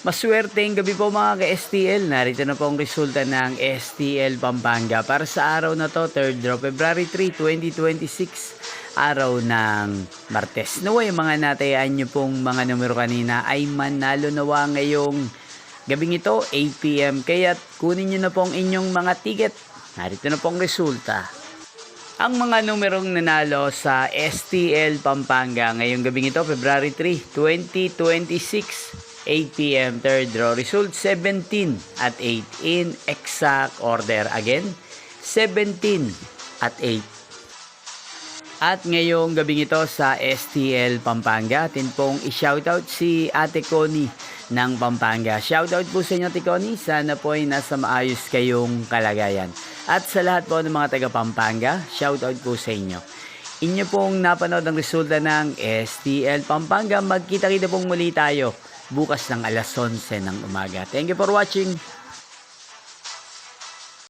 Maswerteng gabi po mga ka-STL. Narito na po ang resulta ng STL Pampanga para sa araw na to, 3rd of February 3, 2026, araw ng Martes. Naway mga natayaan nyo pong mga numero kanina ay manalo nawa ngayong gabing ito, 8 PM. Kaya kunin nyo na po ang inyong mga ticket. Narito na po ang resulta. Ang mga numerong nanalo sa STL Pampanga ngayong gabing ito, February 3, 2026, 8 PM, third draw. Result 17 at 8 in exact order. Again, 17 at 8. At ngayong gabing ito sa STL Pampanga, atin pong i-shoutout si Ate Connie ng Pampanga. Shoutout po sa inyo, Ate Connie. Sana po ay nasa maayos kayong kalagayan. At sa lahat po ng mga taga Pampanga, shoutout po sa inyo. Inyo pong napanood ang resulta ng STL Pampanga. Magkita-kita pong muli tayo bukas ng alas 11 ng umaga. Thank you for watching.